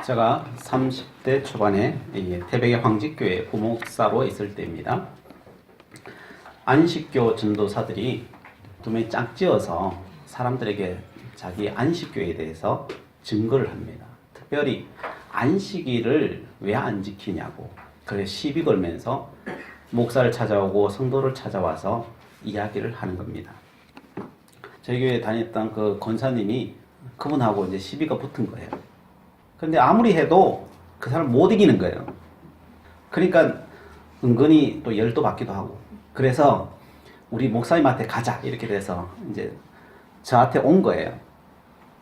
제가 30대 초반에 태백의 황직교회 부목사로 있을 때입니다. 안식교 전도사들이 두 명이 짝지어서 사람들에게 자기 안식교에 대해서 증거를 합니다. 특별히 안식일을 왜 안 지키냐고 그래 시비 걸면서 목사를 찾아오고 성도를 찾아와서 이야기를 하는 겁니다. 저희 교회에 다녔던 그 권사님이 그분하고 이제 시비가 붙은 거예요. 근데 아무리 해도 그 사람 못 이기는 거예요. 그러니까 은근히 또 열도 받기도 하고. 그래서 우리 목사님한테 가자 이렇게 돼서 이제 저한테 온 거예요.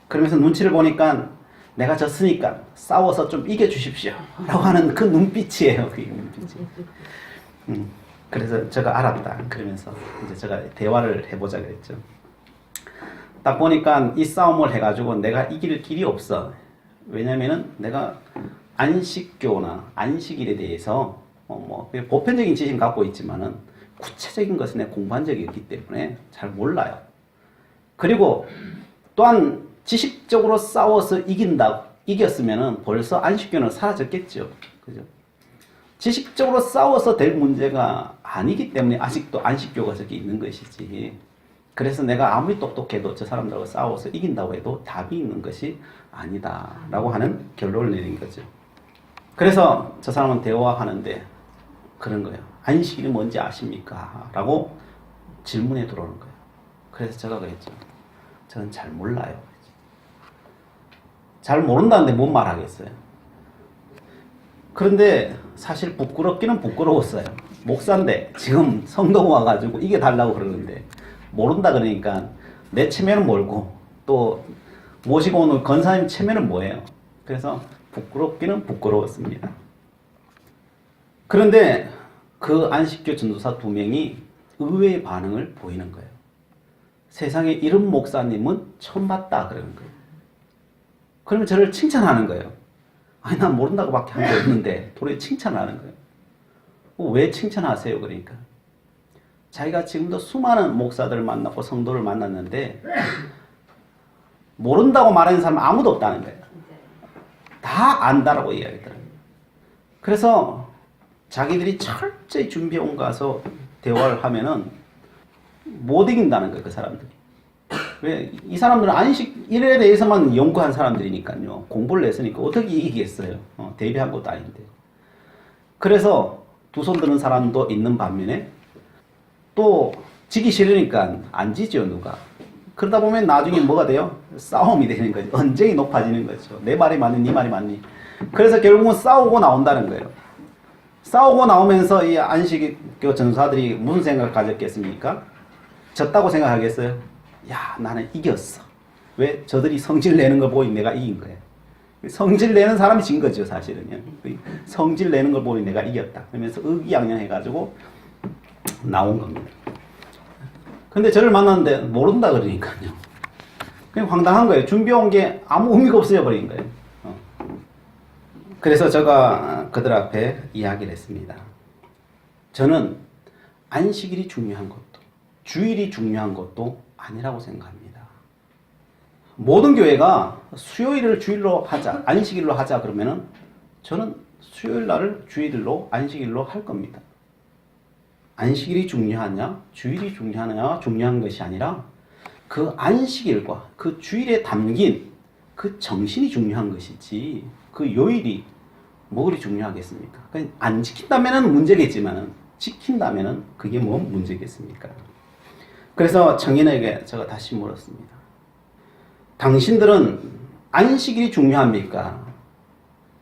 그러면서 눈치를 보니까 내가 졌으니까 싸워서 좀 이겨주십시오 라고 하는 그 눈빛이에요. 그 눈빛이. 그래서 제가 알았다. 그러면서 이제 제가 대화를 해보자 그랬죠. 딱 보니까 이 싸움을 해가지고 내가 이길 길이 없어. 왜냐면은 내가 안식교나 안식일에 대해서 보편적인 지식은 갖고 있지만은 구체적인 것은 내가 공부한 적이 없기 때문에 잘 몰라요. 그리고 또한 지식적으로 싸워서 이겼으면은 벌써 안식교는 사라졌겠죠. 그죠? 지식적으로 싸워서 될 문제가 아니기 때문에 아직도 안식교가 저기 있는 것이지. 그래서 내가 아무리 똑똑해도 저 사람들하고 싸워서 이긴다고 해도 답이 있는 것이 아니다 라고 하는 결론을 내린 거죠. 그래서 저 사람은 대화하는데 그런 거예요. 안식일이 뭔지 아십니까? 라고 질문에 들어오는 거예요. 그래서 제가 그랬죠. 저는 잘 몰라요. 잘 모른다는데 뭔 말하겠어요. 그런데 사실 부끄럽기는 부끄러웠어요. 목사인데 지금 성도 와가지고 이겨달라고 그러는데 모른다 그러니까 내 체면은 멀고 또 모시고 오는 권사님 체면은 뭐예요? 그래서 부끄럽기는 부끄러웠습니다. 그런데 그 안식교 전도사 두 명이 의외의 반응을 보이는 거예요. 세상에 이런 목사님은 처음 봤다 그러는 거예요. 그러면 저를 칭찬하는 거예요. 아니 난 모른다고 밖에 한 게 없는데 도리어 칭찬하는 거예요. 왜 칭찬하세요? 그러니까 자기가 지금도 수많은 목사들을 만났고 성도를 만났는데 모른다고 말하는 사람 아무도 없다는 거예요. 다 안다라고 이야기하더라고요. 그래서 자기들이 철저히 준비해 온 가서 대화를 하면은 못 이긴다는 거예요. 그 사람들이. 왜? 이 사람들은 안식일에 대해서만 연구한 사람들이니까요. 공부를 했으니까 어떻게 이기겠어요? 대비한 것도 아닌데. 그래서 두 손 드는 사람도 있는 반면에 또 지기 싫으니까 안 지죠, 누가. 그러다 보면 나중에 뭐가 돼요? 싸움이 되는 거죠. 언쟁이 높아지는 거죠. 내 말이 맞니, 네 말이 맞니. 그래서 결국은 싸우고 나온다는 거예요. 싸우고 나오면서 이 안식교 전사들이 무슨 생각을 가졌겠습니까? 졌다고 생각하겠어요? 야, 나는 이겼어. 왜? 저들이 성질 내는 걸 보니 내가 이긴 거예요. 성질 내는 사람이 진 거죠, 사실은요. 성질 내는 걸 보니 내가 이겼다. 그러면서 의기양양해가지고 나온 겁니다. 근데 저를 만났는데 모른다 그러니까요. 그냥 황당한 거예요. 준비해온 게 아무 의미가 없어져 버린 거예요. 그래서 제가 그들 앞에 이야기를 했습니다. 저는 안식일이 중요한 것도 주일이 중요한 것도 아니라고 생각합니다. 모든 교회가 수요일을 주일로 하자, 안식일로 하자 그러면은 저는 수요일 날을 주일로, 안식일로 할 겁니다. 안식일이 중요하냐, 주일이 중요하냐, 중요한 것이 아니라 그 안식일과 그 주일에 담긴 그 정신이 중요한 것이지 그 요일이 뭐 그리 중요하겠습니까? 그러니까 안 지킨다면은 문제겠지만은 지킨다면은 그게 뭐 문제겠습니까? 그래서 청년에게 제가 다시 물었습니다. 당신들은 안식일이 중요합니까?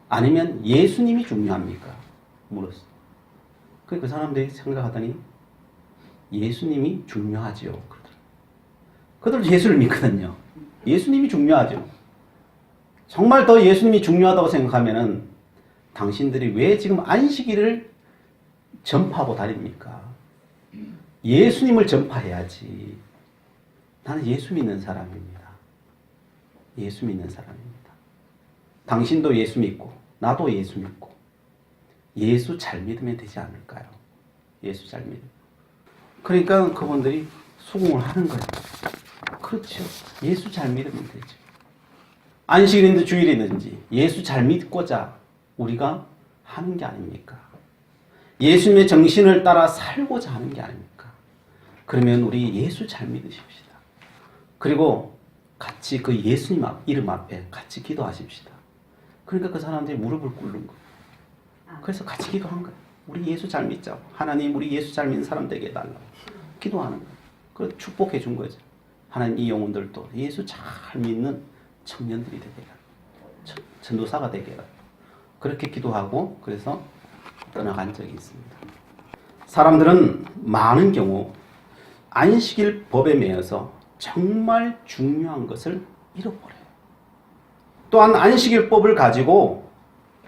아니면 예수님이 중요합니까? 물었어요. 그 사람들이 생각하더니 예수님이 중요하죠. 그들 예수를 믿거든요. 예수님이 중요하죠. 정말 더 예수님이 중요하다고 생각하면은 당신들이 왜 지금 안식일을 전파하고 다닙니까? 예수님을 전파해야지. 나는 예수 믿는 사람입니다. 예수 믿는 사람입니다. 당신도 예수 믿고 나도 예수 믿고 예수 잘 믿으면 되지 않을까요? 예수 잘 믿으면. 그러니까 그분들이 수긍을 하는 거예요. 그렇죠. 예수 잘 믿으면 되죠. 안식일이든지 주일이든지 예수 잘 믿고자 우리가 하는 게 아닙니까? 예수님의 정신을 따라 살고자 하는 게 아닙니까? 그러면 우리 예수 잘 믿으십시다. 그리고 같이 그 예수님 이름 앞에 같이 기도하십시다. 그러니까 그 사람들이 무릎을 꿇는 거예요. 그래서 같이 기도한 거예요. 우리 예수 잘 믿자고. 하나님 우리 예수 잘 믿는 사람 되게 해달라고. 기도하는 거예요. 그래서 축복해 준 거죠. 하나님 이 영혼들도 예수 잘 믿는 청년들이 되게 해달라고. 전도사가 되게 해달라고. 그렇게 기도하고 그래서 떠나간 적이 있습니다. 사람들은 많은 경우 안식일 법에 매여서 정말 중요한 것을 잃어버려요. 또한 안식일법을 가지고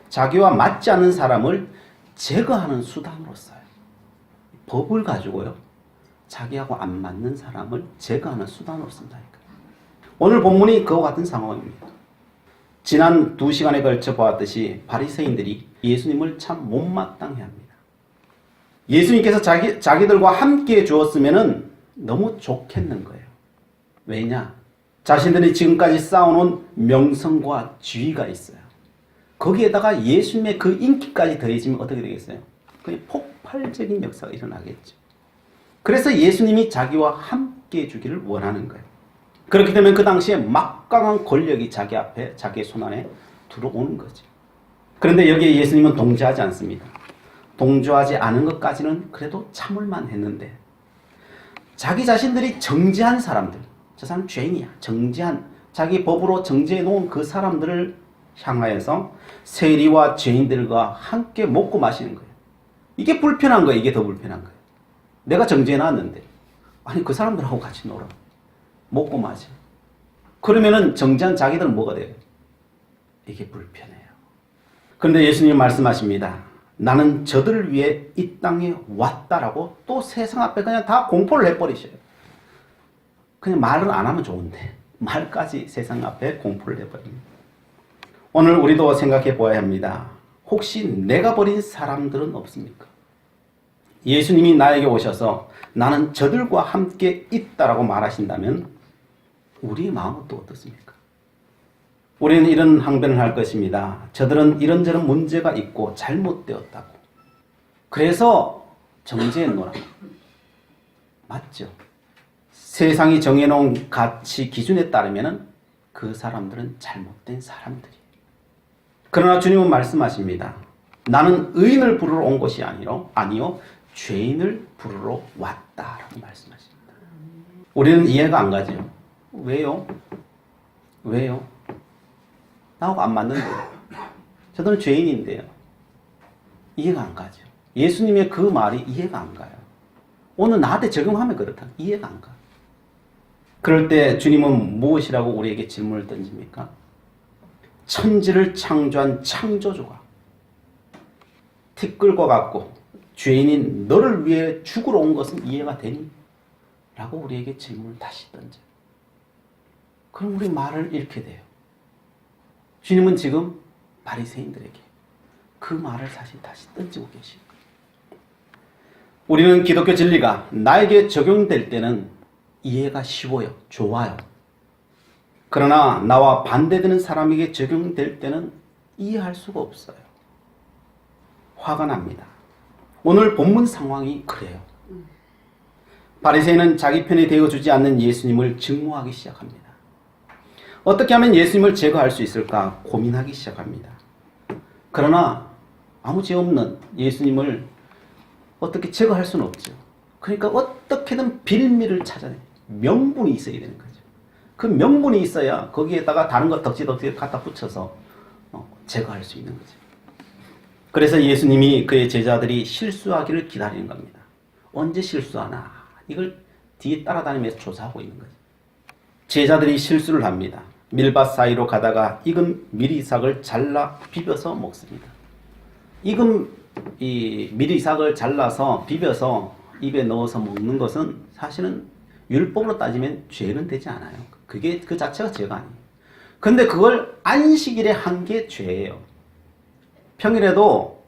자기와 맞지 않는 사람을 제거하는 수단으로 써요. 법을 가지고요. 자기하고 안 맞는 사람을 제거하는 수단으로 쓴다니까요. 오늘 본문이 그와 같은 상황입니다. 지난 2시간에 걸쳐 보았듯이 바리새인들이 예수님을 참 못마땅해 합니다. 예수님께서 자기들과 함께 주었으면 너무 좋겠는 거예요. 왜냐? 자신들이 지금까지 쌓아놓은 명성과 지위가 있어요. 거기에다가 예수님의 그 인기까지 더해지면 어떻게 되겠어요? 그냥 폭발적인 역사가 일어나겠죠. 그래서 예수님이 자기와 함께 해주기를 원하는 거예요. 그렇게 되면 그 당시에 막강한 권력이 자기 앞에, 자기 손 안에 들어오는 거죠. 그런데 여기에 예수님은 동조하지 않습니다. 동조하지 않은 것까지는 그래도 참을만 했는데 자기 자신들이 정죄한 사람들, 저 사람 죄인이야. 정죄한, 자기 법으로 정죄해 놓은 그 사람들을 향하여서 세리와 죄인들과 함께 먹고 마시는 거예요. 이게 불편한 거예요. 이게 더 불편한 거예요. 내가 정죄해 놨는데 아니 그 사람들하고 같이 놀아. 먹고 마셔. 그러면은 정죄한 자기들은 뭐가 돼요? 이게 불편해요. 그런데 예수님 말씀하십니다. 나는 저들을 위해 이 땅에 왔다라고 또 세상 앞에 그냥 다 공포를 해버리셔요. 그냥 말은 안 하면 좋은데 말까지 세상 앞에 공포를 해버립니다. 오늘 우리도 생각해 보아야 합니다. 혹시 내가 버린 사람들은 없습니까? 예수님이 나에게 오셔서 나는 저들과 함께 있다라고 말하신다면 우리의 마음은 또 어떻습니까? 우리는 이런 항변을 할 것입니다. 저들은 이런저런 문제가 있고 잘못되었다고. 그래서 정죄했노라. 맞죠? 세상이 정해놓은 가치 기준에 따르면 그 사람들은 잘못된 사람들이에요. 그러나 주님은 말씀하십니다. 나는 의인을 부르러 온 것이 아니요 죄인을 부르러 왔다라고 말씀하십니다. 우리는 이해가 안 가죠. 왜요? 나하고 안 맞는데. 저들은 죄인인데요. 이해가 안 가죠. 예수님의 그 말이 이해가 안 가요. 오늘 나한테 적용하면 그렇다. 이해가 안 가. 그럴 때 주님은 무엇이라고 우리에게 질문을 던집니까? 천지를 창조한 창조주가 티끌과 같고 죄인인 너를 위해 죽으러 온 것은 이해가 되니? 라고 우리에게 질문을 다시 던져요. 그럼 우리 말을 잃게 돼요. 주님은 지금 바리새인들에게 그 말을 사실 다시 던지고 계시는 거예요. 우리는 기독교 진리가 나에게 적용될 때는 이해가 쉬워요. 좋아요. 그러나 나와 반대되는 사람에게 적용될 때는 이해할 수가 없어요. 화가 납니다. 오늘 본문 상황이 그래요. 바리새인은 자기 편에 대어주지 않는 예수님을 증오하기 시작합니다. 어떻게 하면 예수님을 제거할 수 있을까 고민하기 시작합니다. 그러나 아무 죄 없는 예수님을 어떻게 제거할 수는 없죠. 그러니까 어떻게든 빌미를 찾아내요. 명분이 있어야 되는 거죠. 그 명분이 있어야 거기에다가 다른 거 덕지덕지 갖다 붙여서 제거할 수 있는 거죠. 그래서 예수님이 그의 제자들이 실수하기를 기다리는 겁니다. 언제 실수하나? 이걸 뒤에 따라다니면서 조사하고 있는 거죠. 제자들이 실수를 합니다. 밀밭 사이로 가다가 익은 미리삭을 잘라 비벼서 먹습니다. 익은 이 미리삭을 잘라서 비벼서 입에 넣어서 먹는 것은 사실은 율법으로 따지면 죄는 되지 않아요. 그게 그 자체가 죄가 아니에요. 근데 그걸 안식일에 한 게 죄예요. 평일에도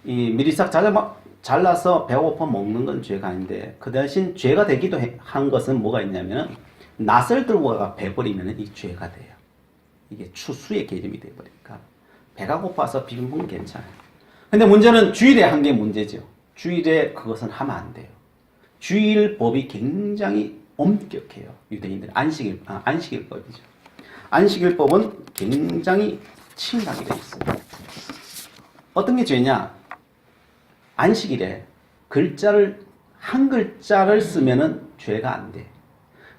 이 미리삭 잘라서 배고파 먹는 건 죄가 아닌데 그 대신 죄가 되기도 한 것은 뭐가 있냐면 낫을 들고 가 베버리면 이 죄가 돼요. 이게 추수의 계름이 되어버리니까 배가 고파서 비빔 먹으면 괜찮아요. 근데 문제는 주일에 한 게 문제죠. 주일에 그것은 하면 안 돼요. 주일법이 굉장히 엄격해요. 유대인들 안식일법이죠. 안식일법은 굉장히 심하게 되어 있어요. 어떤 게 죄냐? 안식일에 한 글자를 쓰면은 죄가 안 돼.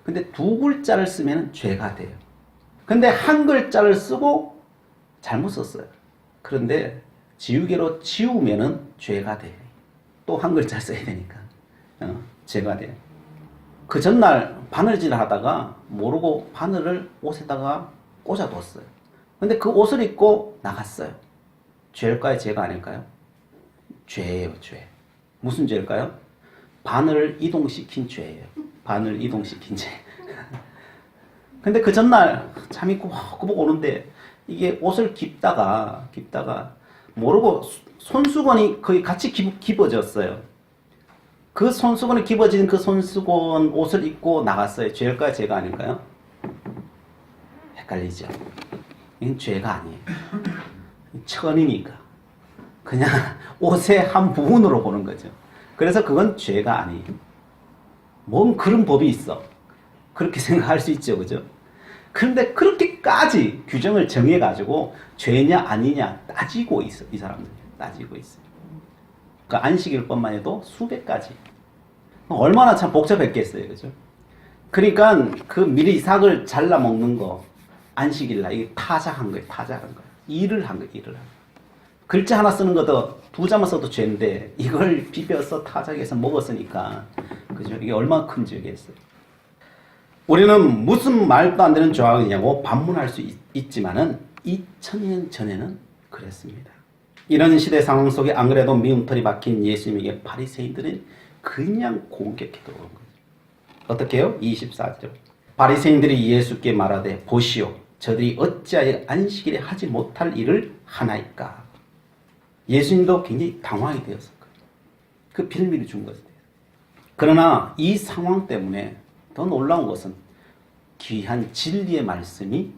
근데 두 글자를 쓰면은 죄가 돼요. 근데 한 글자를 쓰고 잘못 썼어요. 그런데 지우개로 지우면은 죄가 돼. 또 한 글자 써야 되니까 죄가 돼. 그 전날 바느질 하다가 모르고 바늘을 옷에다가 꽂아뒀어요. 근데 그 옷을 입고 나갔어요. 죄일까요? 죄가 아닐까요? 죄예요, 죄. 무슨 죄일까요? 바늘을 이동시킨 죄예요. 바늘 이동시킨 죄. 근데 그 전날 참 입고 꾸벅 오는데 이게 옷을 깁다가 모르고 손수건이 거의 같이 집어졌어요. 그 손수건이 집어진 그 손수건 옷을 입고 나갔어요. 죄일까요? 죄가 아닐까요? 헷갈리죠? 이건 죄가 아니에요. 천이니까. 그냥 옷의 한 부분으로 보는 거죠. 그래서 그건 죄가 아니에요. 뭔 그런 법이 있어. 그렇게 생각할 수 있죠. 그죠? 그런데 그렇게까지 규정을 정해가지고 죄냐 아니냐 따지고 있어. 이 사람들이 따지고 있어요. 그 안식일법만 해도 수백 가지. 얼마나 참 복잡했겠어요. 그죠? 그러니까 그 미리 이삭을 잘라 먹는 거 안식일날 이게 타작한 거예요. 타작한 거예요. 일을 한 거예요. 일을 한 거예요. 글자 하나 쓰는 것도 두 자만 써도 죄인데 이걸 비벼서 타작해서 먹었으니까 그죠? 이게 얼마나 큰 죄겠어요. 우리는 무슨 말도 안 되는 조항이냐고 반문할 수 있지만은 2000년 전에는 그랬습니다. 이런 시대 상황 속에 안 그래도 미움털이 박힌 예수님에게 바리새인들은 그냥 공격해 들어온 거죠. 어떻게 해요? 24절. 바리새인들이 예수께 말하되 보시오 저들이 어찌하여 안식일에 하지 못할 일을 하나이까. 예수님도 굉장히 당황이 되었을 거예요. 그 빌미를 준 것이에요. 그러나 이 상황 때문에 더 놀라운 것은 귀한 진리의 말씀이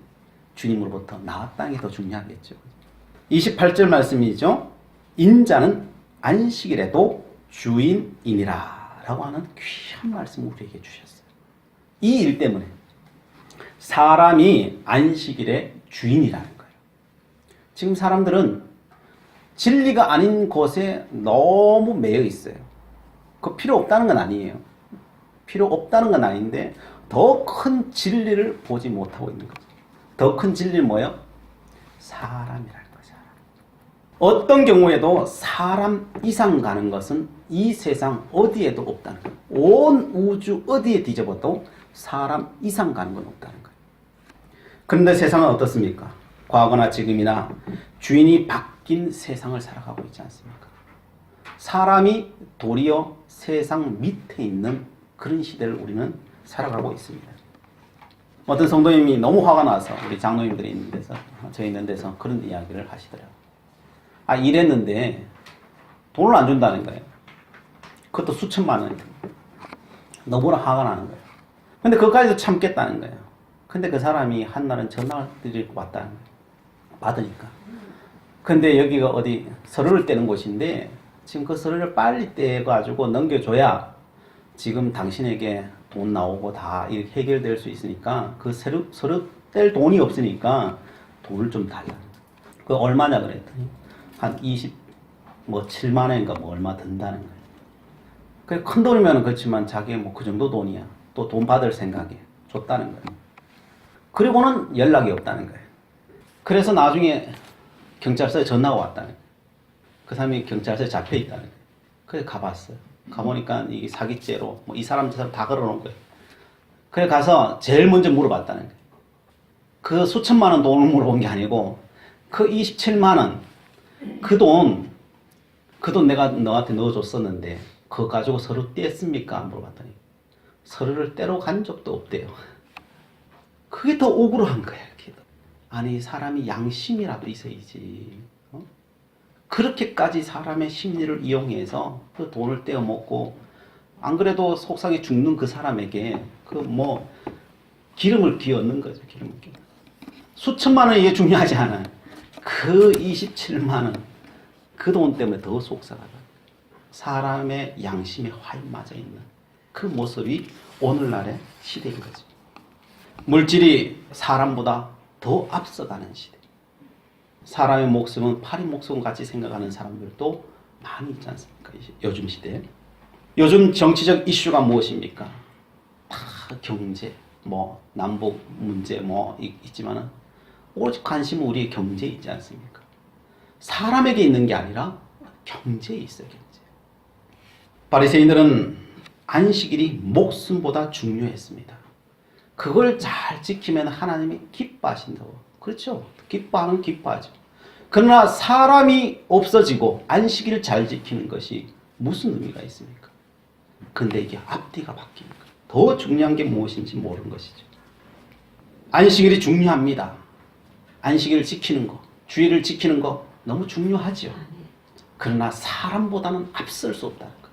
주님으로부터 나왔다는 게 더 중요하겠죠. 28절 말씀이죠. 인자는 안식일에도 주인이니라 라고 하는 귀한 말씀을 우리에게 주셨어요. 이 일 때문에 사람이 안식일의 주인이라는 거예요. 지금 사람들은 진리가 아닌 것에 너무 매여 있어요. 그 필요 없다는 건 아니에요. 필요 없다는 건 아닌데 더 큰 진리를 보지 못하고 있는 거죠. 더 큰 진리는 뭐예요? 사람이라는 거죠. 어떤 경우에도 사람 이상 가는 것은 이 세상 어디에도 없다는 거예요. 온 우주 어디에 뒤져봐도 사람 이상 가는 건 없다는 거예요. 그런데 세상은 어떻습니까? 과거나 지금이나 주인이 바뀐 세상을 살아가고 있지 않습니까? 사람이 도리어 세상 밑에 있는 그런 시대를 우리는 살아가고 있습니다. 어떤 성도님이 너무 화가 나서 우리 장로님들이 있는 데서 저 있는 데서 그런 이야기를 하시더라고요. 일했는데 돈을 안 준다는 거예요. 그것도 수천만 원. 너무나 화가 나는 거예요. 근데 그것까지도 참겠다는 거예요. 근데 그 사람이 한날은 전화를 드리고 왔다는 거예요. 받으니까. 근데 여기가 어디 서류를 떼는 곳인데 지금 그 서류를 빨리 떼가지고 넘겨줘야 지금 당신에게 돈 나오고 다 이렇게 해결될 수 있으니까 그 서류 뗄 돈이 없으니까 돈을 좀 달라. 그 얼마냐 그랬더니 한 7만 원인가 얼마 든다는 거예요. 그 큰 돈이면 그렇지만 자기 그 정도 돈이야. 또 돈 받을 생각에 줬다는 거예요. 그리고는 연락이 없다는 거예요. 그래서 나중에 경찰서에 전화가 왔다는 거예요. 그 사람이 경찰서에 잡혀 있다는 거예요. 그래서 가봤어요. 가보니까 이게 사기죄로 이 사람 저 사람 다 걸어놓은 거예요. 그래 가서 제일 먼저 물어봤다는 거예요. 그 수천만 원 돈을 물어본 게 아니고 그 27만 원 그 돈 내가 너한테 넣어줬었는데 그거 가지고 서류 뗐습니까? 물어봤더니 서류를 떼러 간 적도 없대요. 그게 더 억울한 거야. 아니 사람이 양심이라도 있어야지. 그렇게까지 사람의 심리를 이용해서 그 돈을 떼어 먹고 안 그래도 속상해 죽는 그 사람에게 기름을 끼얹는 거죠. 기름을 끼얹는. 수천만 원 이게 중요하지 않아요. 그 27만 원, 그 돈 때문에 더 속상하다. 사람의 양심에 활 맞아 있는 그 모습이 오늘날의 시대인 거죠. 물질이 사람보다 더 앞서가는 시대. 사람의 목숨은 파리 목숨 같이 생각하는 사람들도 많이 있지 않습니까? 요즘 시대에. 요즘 정치적 이슈가 무엇입니까? 다 경제, 뭐 남북 문제 뭐 있지만은 오직 관심은 우리의 경제에 있지 않습니까? 사람에게 있는 게 아니라 경제에 있어요. 경제. 바리새인들은 안식일이 목숨보다 중요했습니다. 그걸 잘 지키면 하나님이 기뻐하신다고. 그렇죠? 기뻐하면 기뻐하죠. 그러나 사람이 없어지고 안식일을 잘 지키는 것이 무슨 의미가 있습니까? 근데 이게 앞뒤가 바뀌는 거예요. 더 중요한 게 무엇인지 모르는 것이죠. 안식일이 중요합니다. 안식일을 지키는 거, 주일을 지키는 거 너무 중요하죠. 그러나 사람보다는 앞설 수 없다는 거예요.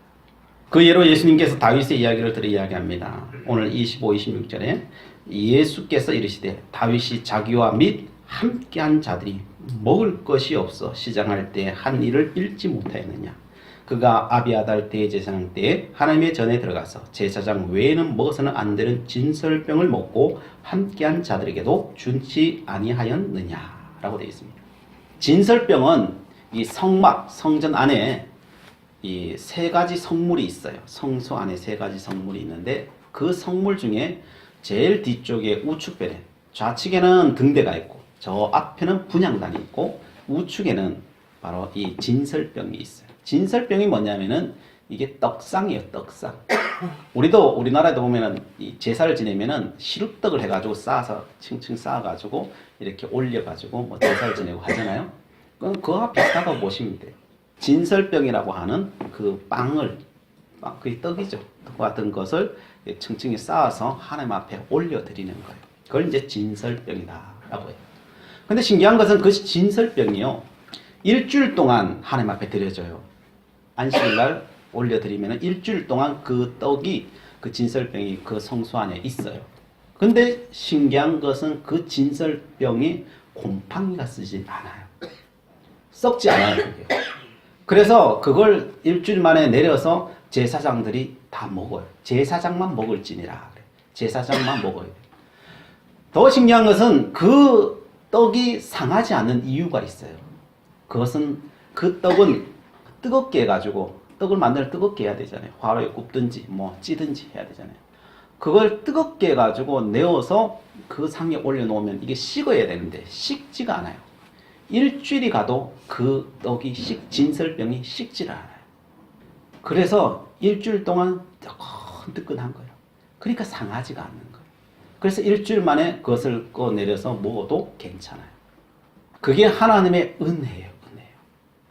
그 예로 예수님께서 다윗의 이야기를 들어 이야기합니다. 오늘 25, 26절에 예수께서 이르시되 다윗이 자기와 및 함께한 자들이 먹을 것이 없어 시장할 때 한 일을 잃지 못하였느냐. 그가 아비아달 대제사장 때에 하나님의 전에 들어가서 제사장 외에는 먹어서는 안 되는 진설병을 먹고 함께한 자들에게도 준치 아니하였느냐 라고 되어 있습니다. 진설병은 이 성막, 성전 안에 이 세 가지 성물이 있어요. 성소 안에 세 가지 성물이 있는데 그 성물 중에 제일 뒤쪽에 우측편에 좌측에는 등대가 있고 저 앞에는 분향단이 있고 우측에는 바로 이 진설병이 있어요. 진설병이 뭐냐면은 이게 떡상이에요. 떡상. 우리나라에도 보면은 이 제사를 지내면은 시루떡을 해가지고 쌓아서 층층 쌓아가지고 이렇게 올려가지고 뭐 제사를 지내고 하잖아요. 그거와 비슷하다고 보시면 돼요. 진설병이라고 하는 그 그게 떡이죠. 떡 같은 것을 층층이 쌓아서 하나님 앞에 올려드리는 거예요. 그걸 이제 진설병이다라고 해요. 근데 신기한 것은 그 진설병이요. 일주일 동안 하나님 앞에 드려져요. 안식일날 올려드리면 일주일 동안 그 떡이 그 진설병이 그 성소 안에 있어요. 근데 신기한 것은 그 진설병이 곰팡이가 쓰지 않아요. 썩지 않아요. 그게. 그래서 그걸 일주일 만에 내려서 제사장들이 다 먹어요. 제사장만 먹을지니라. 제사장만 먹어요. 더 신기한 것은 그 떡이 상하지 않는 이유가 있어요. 그것은 그 떡은 뜨겁게 해가지고 떡을 만들 뜨겁게 해야 되잖아요. 화로에 굽든지 뭐 찌든지 해야 되잖아요. 그걸 뜨겁게 해가지고 내어서 그 상에 올려놓으면 이게 식어야 되는데 식지가 않아요. 일주일이 가도 그 떡이 진설병이 식지를 않아요. 그래서 일주일 동안 뜨끈뜨끈한 거예요. 그러니까 상하지가 않는 거예요. 그래서 일주일 만에 그것을 꺼내려서 먹어도 괜찮아요. 그게 하나님의 은혜예요.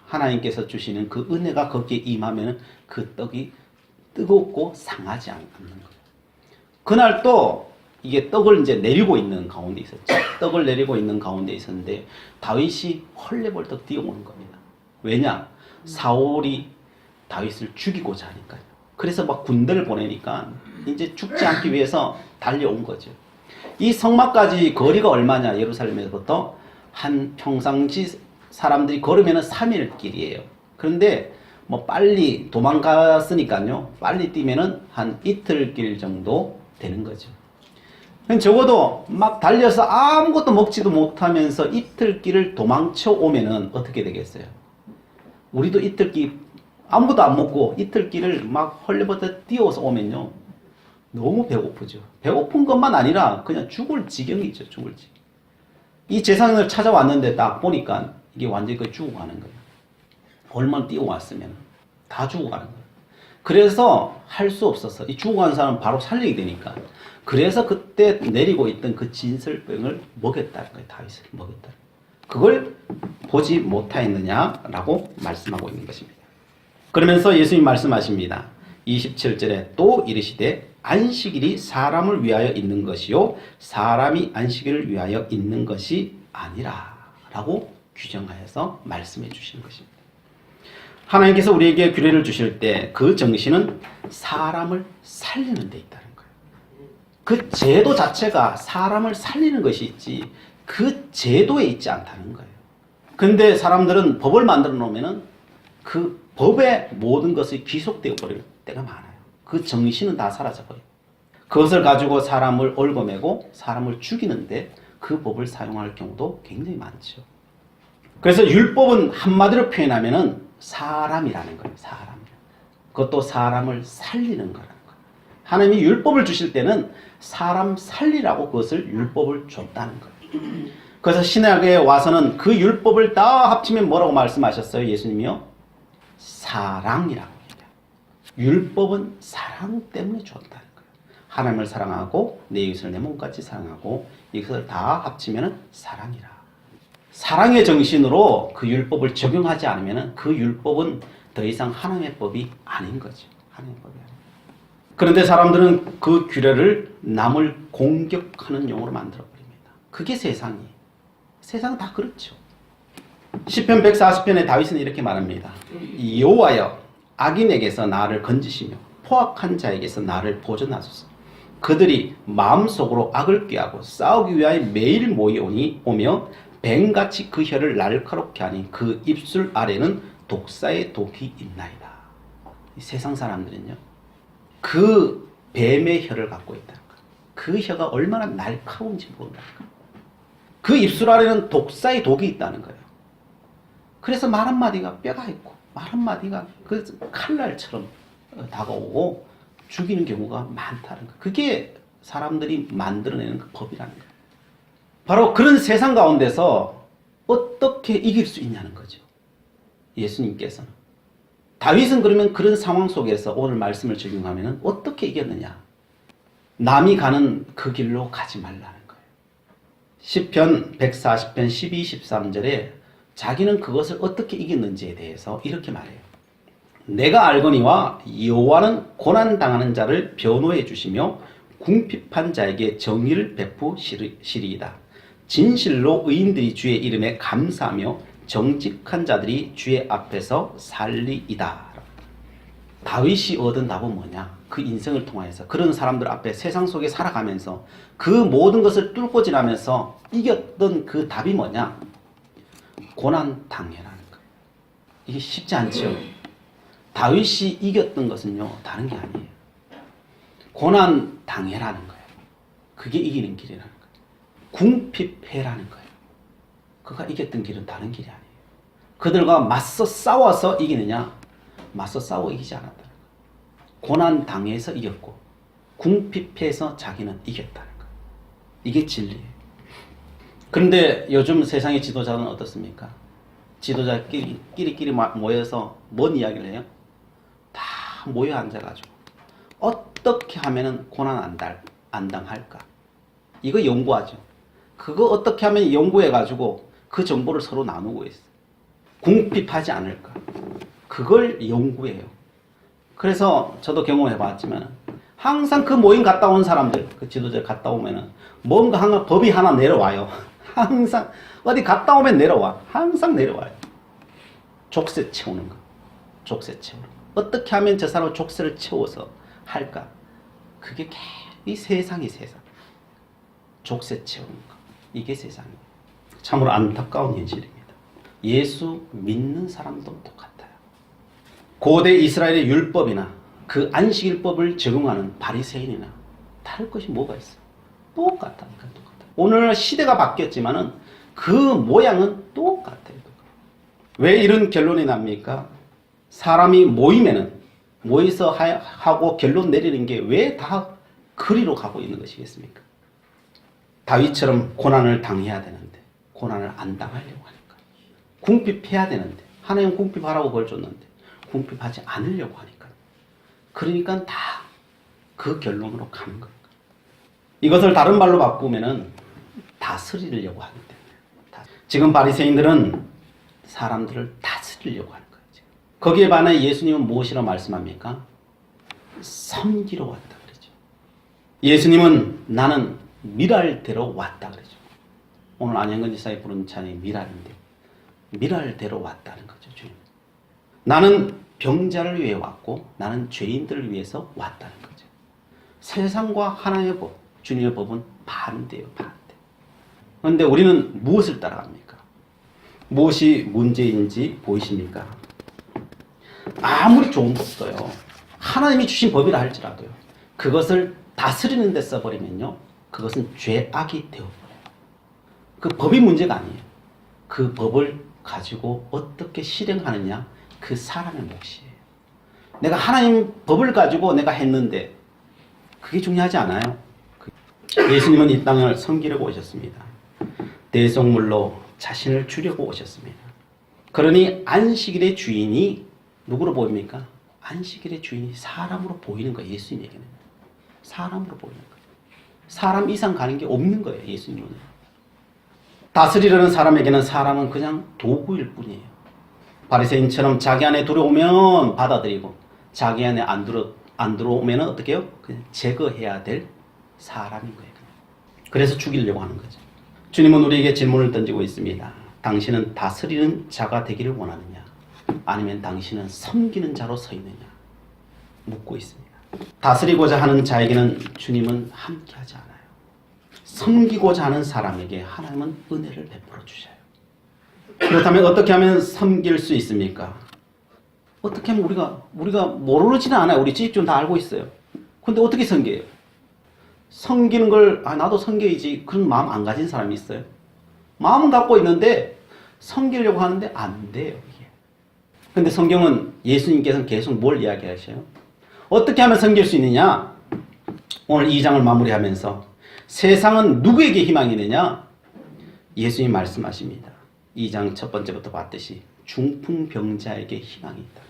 하나님께서 주시는 그 은혜가 거기에 임하면 그 떡이 뜨겁고 상하지 않는 거예요. 그날 또 이게 떡을 이제 내리고 있는 가운데 있었죠. 떡을 내리고 있는 가운데 있었는데 다윗이 헐레벌떡 뛰어오는 겁니다. 왜냐? 사울이 다윗을 죽이고자 하니까요. 그래서 막 군대를 보내니까 이제 죽지 않기 위해서 달려온 거죠. 이 성막까지 거리가 얼마냐? 예루살렘에서부터 한 평상시 사람들이 걸으면 3일 길이에요. 그런데 뭐 빨리 도망갔으니까요. 빨리 뛰면은 한 이틀 길 정도 되는 거죠. 적어도 막 달려서 아무것도 먹지도 못하면서 이틀 길을 도망쳐 오면은 어떻게 되겠어요? 우리도 이틀 길 아무것도 안 먹고 이틀 길을 막 헐레벌떡 뛰어서 오면요. 너무 배고프죠. 배고픈 것만 아니라 그냥 죽을 지경이죠. 죽을 지경. 이 제사장을 찾아왔는데 딱 보니까 이게 완전히 거의 죽어가는 거예요. 얼마나 뛰어왔으면 다 죽어가는 거예요. 그래서 할 수 없어서 이 죽어간 사람은 바로 살리게 되니까 그래서 그때 내리고 있던 그 진설병을 먹였다는 거예요. 다윗을 먹였다. 그걸 보지 못하였느냐라고 말씀하고 있는 것입니다. 그러면서 예수님 말씀하십니다. 27절에 또 이르시되 안식일이 사람을 위하여 있는 것이요 사람이 안식일을 위하여 있는 것이 아니라 라고 규정하여서 말씀해 주시는 것입니다. 하나님께서 우리에게 규례를 주실 때 그 정신은 사람을 살리는 데 있다는 거예요. 그 제도 자체가 사람을 살리는 것이 있지 그 제도에 있지 않다는 거예요. 근데 사람들은 법을 만들어 놓으면은 그 법에 모든 것이 귀속되어 버릴 때가 많아요. 그 정신은 다 사라져 버려요. 그것을 가지고 사람을 얽어매고 사람을 죽이는데 그 법을 사용할 경우도 굉장히 많죠. 그래서 율법은 한마디로 표현하면은 사람이라는 거예요. 사람. 그것도 사람을 살리는 거라는 거예요. 하나님이 율법을 주실 때는 사람 살리라고 그것을 율법을 줬다는 거예요. 그래서 신약에 와서는 그 율법을 다 합치면 뭐라고 말씀하셨어요? 예수님이요? 사랑이라고 얘기해요. 율법은 사랑 때문에 주었다는 거예요. 하나님을 사랑하고 내 이웃을 내 몸같이 사랑하고 이것을 다 합치면 사랑이라. 사랑의 정신으로 그 율법을 적용하지 않으면 그 율법은 더 이상 하나님의 법이 아닌 거죠. 하나님의 법이 아닌 거죠. 그런데 사람들은 그 규례를 남을 공격하는 용어로 만들어버립니다. 그게 세상이에요. 세상은 다 그렇죠. 시편 140편에 다윗은 이렇게 말합니다. 여호와여, 악인에게서 나를 건지시며 포악한 자에게서 나를 보존하소서. 그들이 마음속으로 악을 꾀하고 싸우기 위하여 매일 오며 뱀같이 그 혀를 날카롭게 하니 그 입술 아래는 독사의 독이 있나이다. 이 세상 사람들은요, 그 뱀의 혀를 갖고 있다는 거예요. 그 혀가 얼마나 날카로운지 모른다는 거예요. 그 입술 아래는 독사의 독이 있다는 거예요. 그래서 말 한마디가 뼈가 있고 말 한마디가 그 칼날처럼 다가오고 죽이는 경우가 많다는 거예요. 그게 사람들이 만들어내는 그 법이라는 거예요. 바로 그런 세상 가운데서 어떻게 이길 수 있냐는 거죠. 예수님께서는. 다윗은 그러면 그런 상황 속에서 오늘 말씀을 적용하면 어떻게 이겼느냐? 남이 가는 그 길로 가지 말라는 거예요. 시편 140편 12, 13절에 자기는 그것을 어떻게 이겼는지에 대해서 이렇게 말해요. 내가 알거니와 여호와는 고난당하는 자를 변호해 주시며 궁핍한 자에게 정의를 베푸시리이다. 진실로 의인들이 주의 이름에 감사하며 정직한 자들이 주의 앞에서 살리이다. 다윗이 얻은 답은 뭐냐? 그 인생을 통해서 그런 사람들 앞에 세상 속에 살아가면서 그 모든 것을 뚫고 지나면서 이겼던 그 답이 뭐냐? 고난 당해라는 거예요. 이게 쉽지 않죠. 다윗이 이겼던 것은요, 다른 게 아니에요. 고난 당해라는 거예요. 그게 이기는 길이라는 거예요. 궁핍해라는 거예요. 그가 이겼던 길은 다른 길이 아니에요. 그들과 맞서 싸워서 이기느냐? 맞서 싸워 이기지 않았다는 거예요. 고난 당해서 이겼고 궁핍해서 자기는 이겼다는 거예요. 이게 진리예요. 그런데 요즘 세상의 지도자는 어떻습니까? 지도자끼리 모여서 뭔 이야기를 해요? 다 모여 앉아가지고 어떻게 하면 고난 안 당할까? 이거 연구하죠. 그거 어떻게 하면 연구해가지고 그 정보를 서로 나누고 있어요. 궁핍하지 않을까? 그걸 연구해요. 그래서 저도 경험해봤지만 항상 그 모임 갔다 온 사람들, 그 지도자 갔다 오면은 뭔가 항상 법이 하나 내려와요. 항상 어디 갔다 오면 내려와. 항상 내려와요. 족쇄 채우는 거. 족쇄 채우는 거. 어떻게 하면 저 사람을 족쇄를 채워서 할까? 그게 이 세상이 세상. 족쇄 채우는 거. 이게 세상이에요. 참으로 안타까운 현실입니다. 예수 믿는 사람도 똑같아요. 고대 이스라엘의 율법이나 그 안식일법을 적용하는 바리새인이나 다를 것이 뭐가 있어요? 똑같다니까. 오늘 시대가 바뀌었지만은 그 모양은 똑같아요. 왜 이런 결론이 납니까? 사람이 모여서 하고 결론 내리는 게 왜 다 그리로 가고 있는 것이겠습니까? 다윗처럼 고난을 당해야 되는데 고난을 안 당하려고 하니까. 궁핍해야 되는데 하나님 궁핍하라고 벌 줬는데 궁핍하지 않으려고 하니까. 그러니까 다 그 결론으로 가는 거예요. 이것을 다른 말로 바꾸면은 다스리려고 하기 때문에. 지금 바리새인들은 사람들을 다스리려고 하는 거예요. 거기에 반해 예수님은 무엇이라고 말씀합니까? 섬기러 왔다 그러죠. 예수님은 나는 미랄대로 왔다 그러죠. 오늘 안영근 지사에 부른 찬이 미랄인데 미랄대로 왔다는 거죠. 주님. 나는 병자를 위해 왔고 나는 죄인들을 위해서 왔다는 거죠. 세상과 하나님의 법, 주님의 법은 반대예요. 반대. 그런데 우리는 무엇을 따라갑니까? 무엇이 문제인지 보이십니까? 아무리 좋은 법도요, 하나님이 주신 법이라 할지라도요, 그것을 다스리는 데 써버리면요, 그것은 죄악이 되어버려요. 그 법이 문제가 아니에요. 그 법을 가지고 어떻게 실행하느냐, 그 사람의 몫이에요. 내가 하나님 법을 가지고 내가 했는데 그게 중요하지 않아요. 예수님은 이 땅을 섬기려고 오셨습니다. 대속물로 자신을 주려고 오셨습니다. 그러니 안식일의 주인이 누구로 보입니까? 안식일의 주인이 사람으로 보이는 거예요. 예수님에게는 사람으로 보이는 거예요. 사람 이상 가는 게 없는 거예요. 예수님은. 다스리려는 사람에게는 사람은 그냥 도구일 뿐이에요. 바리새인처럼 자기 안에 들어오면 받아들이고 자기 안에 안 들어오면 어떻게 해요? 그냥 제거해야 될 사람인 거예요. 그래서 죽이려고 하는 거죠. 주님은 우리에게 질문을 던지고 있습니다. 당신은 다스리는 자가 되기를 원하느냐? 아니면 당신은 섬기는 자로 서 있느냐? 묻고 있습니다. 다스리고자 하는 자에게는 주님은 함께하지 않아요. 섬기고자 하는 사람에게 하나님은 은혜를 베풀어 주셔요. 그렇다면 어떻게 하면 섬길 수 있습니까? 어떻게 하면 우리가 모르지는 않아요. 우리 지식좀 다 알고 있어요. 근데 어떻게 섬겨요? 섬기는 걸 나도 섬겨야지 그런 마음 안 가진 사람이 있어요. 마음은 갖고 있는데 섬기려고 하는데 안 돼요. 이게. 근데 성경은 예수님께서는 계속 뭘 이야기하셔요? 어떻게 하면 섬길 수 있느냐? 오늘 2장을 마무리하면서 세상은 누구에게 희망이 있느냐? 예수님 말씀하십니다. 2장 첫 번째부터 봤듯이 중풍병자에게 희망이 있다.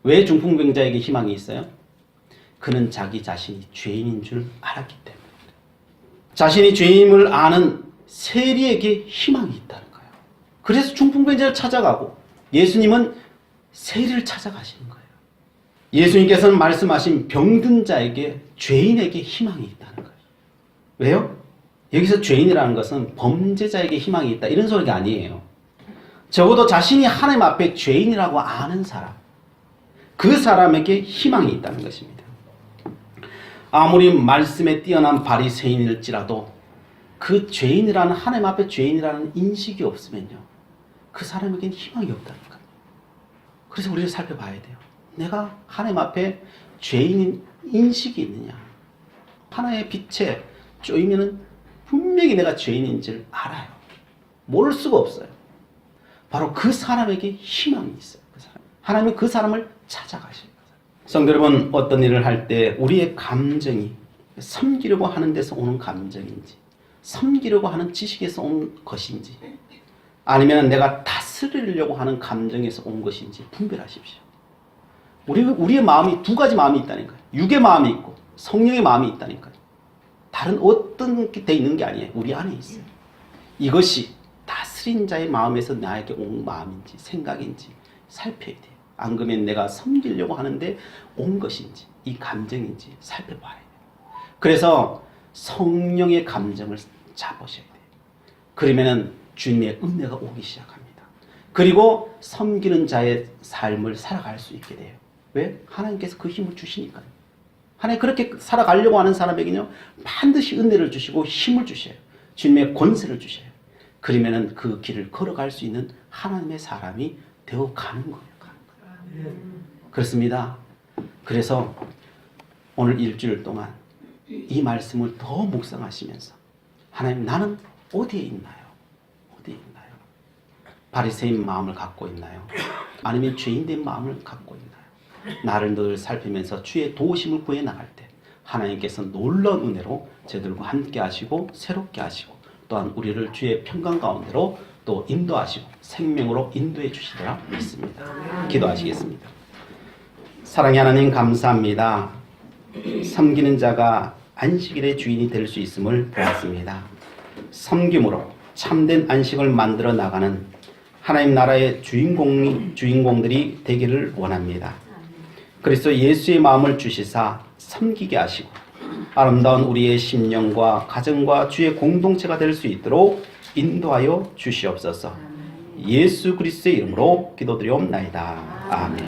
왜 중풍병자에게 희망이 있어요? 그는 자기 자신이 죄인인 줄 알았기 때문에. 자신이 죄인임을 아는 세리에게 희망이 있다는 거예요. 그래서 중풍병자를 찾아가고 예수님은 세리를 찾아가시는 거예요. 예수님께서는 말씀하신 병든 자에게, 죄인에게 희망이 있다는 거예요. 왜요? 여기서 죄인이라는 것은 범죄자에게 희망이 있다 이런 소리가 아니에요. 적어도 자신이 하나님 앞에 죄인이라고 아는 사람, 그 사람에게 희망이 있다는 것입니다. 아무리 말씀에 뛰어난 바리새인일지라도 그 죄인이라는, 하나님 앞에 죄인이라는 인식이 없으면요, 그 사람에게는 희망이 없다는 거예요. 그래서 우리를 살펴봐야 돼요. 내가 하나님 앞에 죄인인 인식이 있느냐. 하나의 빛에 쪼이면은 분명히 내가 죄인인 줄 알아요. 모를 수가 없어요. 바로 그 사람에게 희망이 있어요. 그 사람. 하나님은 그 사람을 찾아가실 거예요. 성도 여러분, 어떤 일을 할 때 우리의 감정이 섬기려고 하는 데서 오는 감정인지, 섬기려고 하는 지식에서 온 것인지, 아니면 내가 다스리려고 하는 감정에서 온 것인지 분별하십시오. 우리의 마음이 두 가지 마음이 있다니까요. 육의 마음이 있고 성령의 마음이 있다니까요. 다른 어떤 게 돼 있는 게 아니에요. 우리 안에 있어요. 이것이 다스린 자의 마음에서 나에게 온 마음인지 생각인지 살펴야 돼요. 안 그러면 내가 섬기려고 하는데 온 것인지 이 감정인지 살펴봐야 돼요. 그래서 성령의 감정을 잡으셔야 돼요. 그러면은 주님의 은혜가 오기 시작합니다. 그리고 섬기는 자의 삶을 살아갈 수 있게 돼요. 왜? 하나님께서 그 힘을 주시니까요. 하나님 그렇게 살아가려고 하는 사람에게는요, 반드시 은혜를 주시고 힘을 주셔요. 주님의 권세를 주셔요. 그러면은 그 길을 걸어갈 수 있는 하나님의 사람이 되어 가는 거예요. 그렇습니다. 그래서 오늘 일주일 동안 이 말씀을 더 묵상하시면서 하나님, 나는 어디에 있나요? 어디에 있나요? 바리새인 마음을 갖고 있나요? 아니면 죄인된 마음을 갖고 있나요? 나를 늘 살피면서 주의 도우심을 구해 나갈 때 하나님께서 놀라운 은혜로 저들과 함께 하시고 새롭게 하시고 또한 우리를 주의 평강 가운데로 또 인도하시고 생명으로 인도해 주시리라 믿습니다. 기도하시겠습니다. 사랑의 하나님, 감사합니다. 섬기는 자가 안식일의 주인이 될 수 있음을 보았습니다. 섬김으로 참된 안식을 만들어 나가는 하나님 나라의 주인공들이 되기를 원합니다. 그리스도 예수의 마음을 주시사 섬기게 하시고 아름다운 우리의 심령과 가정과 주의 공동체가 될 수 있도록 인도하여 주시옵소서. 예수 그리스도의 이름으로 기도드리옵나이다. 아멘.